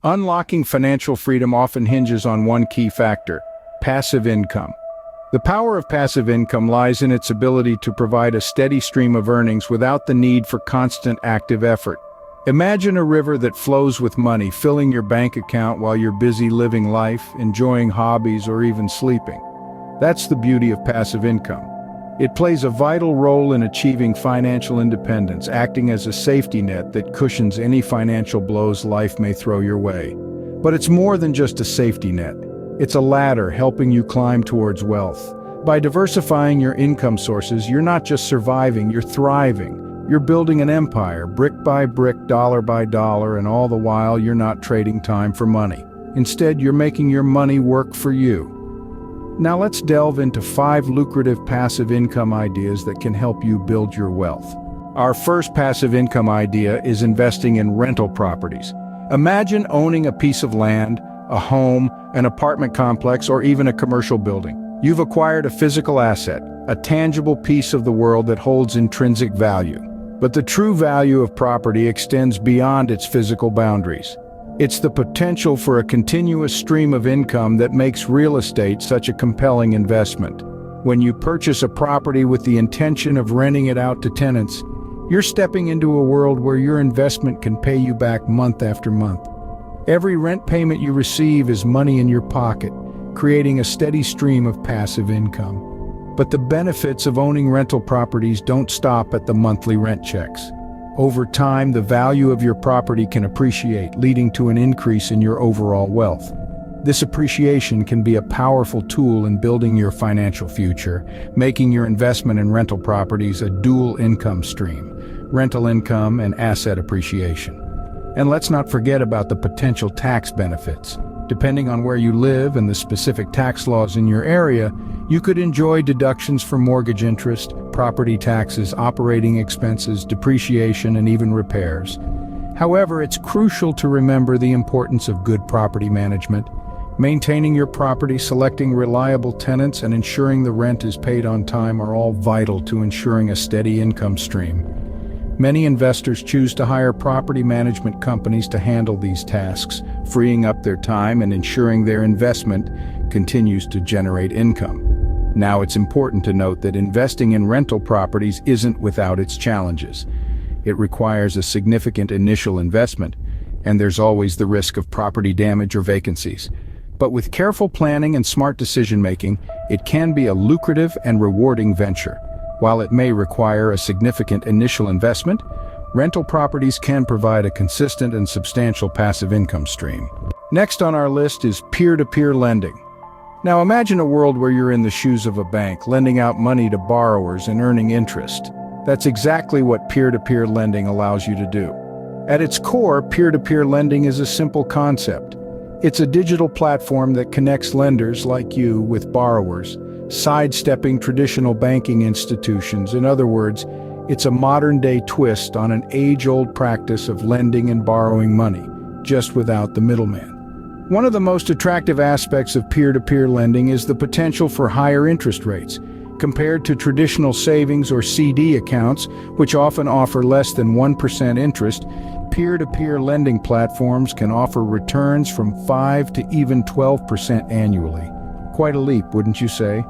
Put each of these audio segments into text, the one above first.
Unlocking financial freedom often hinges on one key factor: passive income. The power of passive income lies in its ability to provide a steady stream of earnings without the need for constant active effort. Imagine a river that flows with money, filling your bank account while you're busy living life, enjoying hobbies, or even sleeping. That's the beauty of passive income. It plays a vital role in achieving financial independence, acting as a safety net that cushions any financial blows life may throw your way. But it's more than just a safety net. It's a ladder helping you climb towards wealth. By diversifying your income sources, you're not just surviving, you're thriving. You're building an empire, brick by brick, dollar by dollar, and all the while you're not trading time for money. Instead, you're making your money work for you. Now let's delve into 5 lucrative passive income ideas that can help you build your wealth. Our first passive income idea is investing in rental properties. Imagine owning a piece of land, a home, an apartment complex, or even a commercial building. You've acquired a physical asset, a tangible piece of the world that holds intrinsic value. But the true value of property extends beyond its physical boundaries. It's the potential for a continuous stream of income that makes real estate such a compelling investment. When you purchase a property with the intention of renting it out to tenants, you're stepping into a world where your investment can pay you back month after month. Every rent payment you receive is money in your pocket, creating a steady stream of passive income. But the benefits of owning rental properties don't stop at the monthly rent checks. Over time, the value of your property can appreciate, leading to an increase in your overall wealth. This appreciation can be a powerful tool in building your financial future, making your investment in rental properties a dual income stream: rental income and asset appreciation. And let's not forget about the potential tax benefits. Depending on where you live and the specific tax laws in your area, you could enjoy deductions for mortgage interest, property taxes, operating expenses, depreciation, and even repairs. However, it's crucial to remember the importance of good property management. Maintaining your property, selecting reliable tenants, and ensuring the rent is paid on time are all vital to ensuring a steady income stream. Many investors choose to hire property management companies to handle these tasks, freeing up their time and ensuring their investment continues to generate income. Now, it's important to note that investing in rental properties isn't without its challenges. It requires a significant initial investment, and there's always the risk of property damage or vacancies. But with careful planning and smart decision-making, it can be a lucrative and rewarding venture. While it may require a significant initial investment, rental properties can provide a consistent and substantial passive income stream. Next on our list is peer-to-peer lending. Now imagine a world where you're in the shoes of a bank, lending out money to borrowers and earning interest. That's exactly what peer-to-peer lending allows you to do. At its core, peer-to-peer lending is a simple concept. It's a digital platform that connects lenders like you with borrowers, sidestepping traditional banking institutions. In other words, it's a modern-day twist on an age-old practice of lending and borrowing money, just without the middleman. One of the most attractive aspects of peer-to-peer lending is the potential for higher interest rates. Compared to traditional savings or CD accounts, which often offer less than 1% interest, peer-to-peer lending platforms can offer returns from 5 to even 12% annually. Quite a leap, wouldn't you say?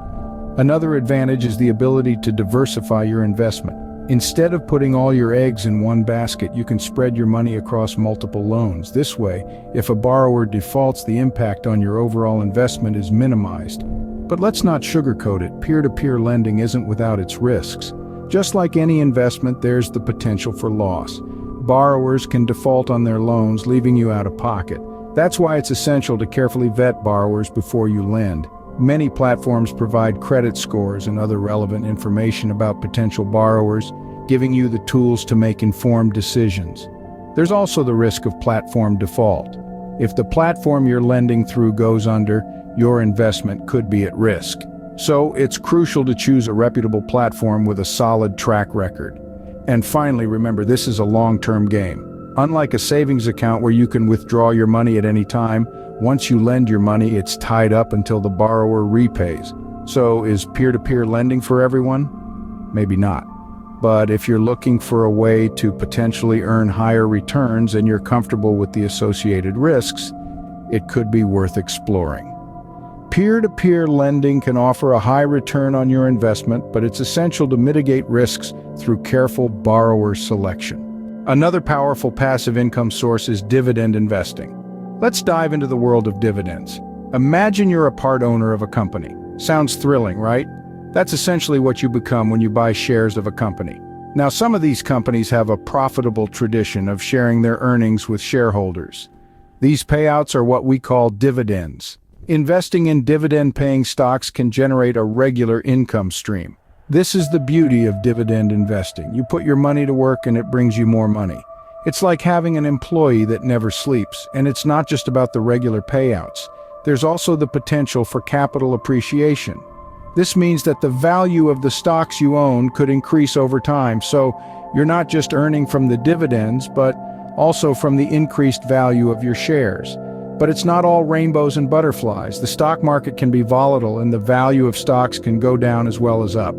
Another advantage is the ability to diversify your investment. Instead of putting all your eggs in one basket, you can spread your money across multiple loans. This way, if a borrower defaults, the impact on your overall investment is minimized. But let's not sugarcoat it. Peer-to-peer lending isn't without its risks. Just like any investment, there's the potential for loss. Borrowers can default on their loans, leaving you out of pocket. That's why it's essential to carefully vet borrowers before you lend. Many platforms provide credit scores and other relevant information about potential borrowers, giving you the tools to make informed decisions. There's also the risk of platform default. If the platform you're lending through goes under, your investment could be at risk. So it's crucial to choose a reputable platform with a solid track record. And finally, remember, this is a long-term game. Unlike a savings account where you can withdraw your money at any time, once you lend your money, it's tied up until the borrower repays. So is peer-to-peer lending for everyone? Maybe not. But if you're looking for a way to potentially earn higher returns and you're comfortable with the associated risks, it could be worth exploring. Peer-to-peer lending can offer a high return on your investment, but it's essential to mitigate risks through careful borrower selection. Another powerful passive income source is dividend investing. Let's dive into the world of dividends. Imagine you're a part owner of a company. Sounds thrilling, right? That's essentially what you become when you buy shares of a company. Now, some of these companies have a profitable tradition of sharing their earnings with shareholders. These payouts are what we call dividends. Investing in dividend-paying stocks can generate a regular income stream. This is the beauty of dividend investing. You put your money to work and it brings you more money. It's like having an employee that never sleeps, and it's not just about the regular payouts. There's also the potential for capital appreciation. This means that the value of the stocks you own could increase over time, so you're not just earning from the dividends, but also from the increased value of your shares. But it's not all rainbows and butterflies. The stock market can be volatile and the value of stocks can go down as well as up.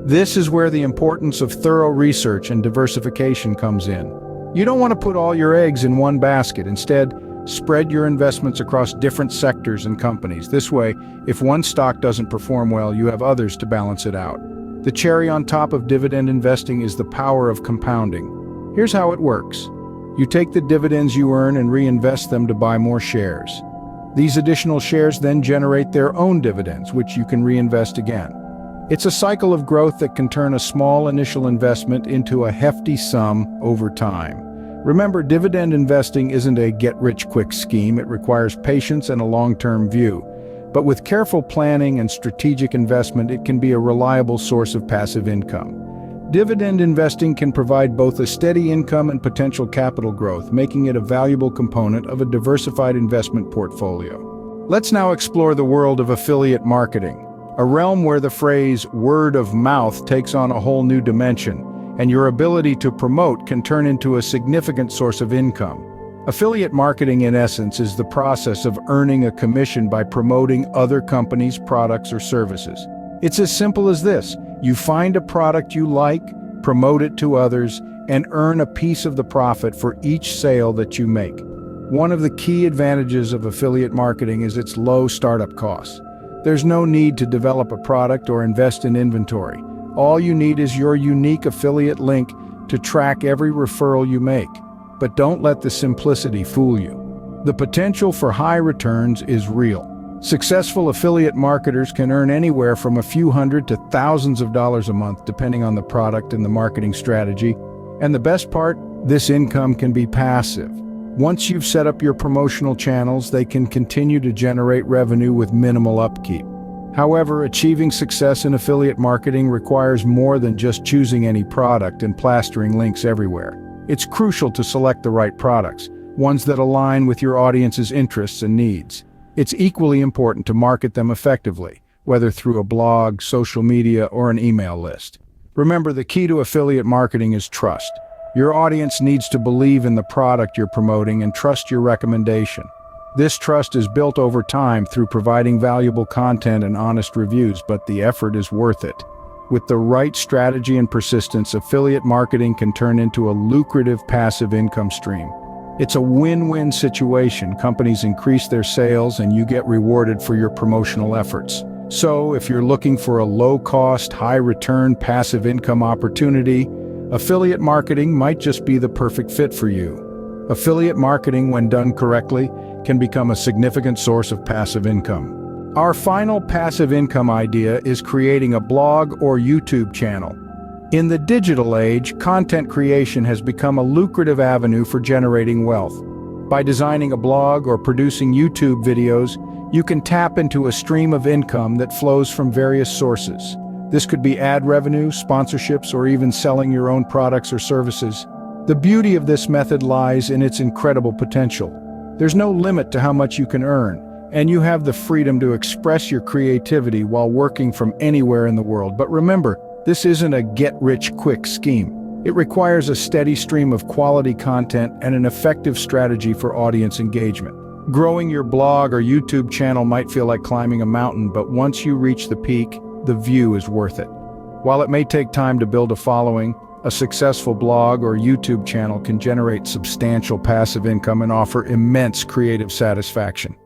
This is where the importance of thorough research and diversification comes in. You don't want to put all your eggs in one basket. Instead, spread your investments across different sectors and companies. This way, if one stock doesn't perform well, you have others to balance it out. The cherry on top of dividend investing is the power of compounding. Here's how it works. You take the dividends you earn and reinvest them to buy more shares. These additional shares then generate their own dividends, which you can reinvest again. It's a cycle of growth that can turn a small initial investment into a hefty sum over time. Remember, dividend investing isn't a get-rich-quick scheme. It requires patience and a long-term view. But with careful planning and strategic investment, it can be a reliable source of passive income. Dividend investing can provide both a steady income and potential capital growth, making it a valuable component of a diversified investment portfolio. Let's now explore the world of affiliate marketing, a realm where the phrase word of mouth takes on a whole new dimension, and your ability to promote can turn into a significant source of income. Affiliate marketing, in essence, is the process of earning a commission by promoting other companies' products or services. It's as simple as this. You find a product you like, promote it to others, and earn a piece of the profit for each sale that you make. One of the key advantages of affiliate marketing is its low startup costs. There's no need to develop a product or invest in inventory. All you need is your unique affiliate link to track every referral you make. But don't let the simplicity fool you. The potential for high returns is real. Successful affiliate marketers can earn anywhere from a few hundred to thousands of dollars a month, depending on the product and the marketing strategy. And the best part, this income can be passive. Once you've set up your promotional channels, they can continue to generate revenue with minimal upkeep. However, achieving success in affiliate marketing requires more than just choosing any product and plastering links everywhere. It's crucial to select the right products, ones that align with your audience's interests and needs. It's equally important to market them effectively, whether through a blog, social media, or an email list. Remember, the key to affiliate marketing is trust. Your audience needs to believe in the product you're promoting and trust your recommendation. This trust is built over time through providing valuable content and honest reviews, but the effort is worth it. With the right strategy and persistence, affiliate marketing can turn into a lucrative passive income stream. It's a win-win situation. Companies increase their sales and you get rewarded for your promotional efforts. So, if you're looking for a low-cost, high-return passive income opportunity, affiliate marketing might just be the perfect fit for you. Affiliate marketing, when done correctly, can become a significant source of passive income. Our final passive income idea is creating a blog or YouTube channel. In the digital age, content creation has become a lucrative avenue for generating wealth. By designing a blog or producing YouTube videos, you can tap into a stream of income that flows from various sources. This could be ad revenue, sponsorships, or even selling your own products or services. The beauty of this method lies in its incredible potential. There's no limit to how much you can earn, and you have the freedom to express your creativity while working from anywhere in the world. But remember, this isn't a get-rich-quick scheme. It requires a steady stream of quality content and an effective strategy for audience engagement. Growing your blog or YouTube channel might feel like climbing a mountain, but once you reach the peak, the view is worth it. While it may take time to build a following, A successful blog or YouTube channel can generate substantial passive income and offer immense creative satisfaction.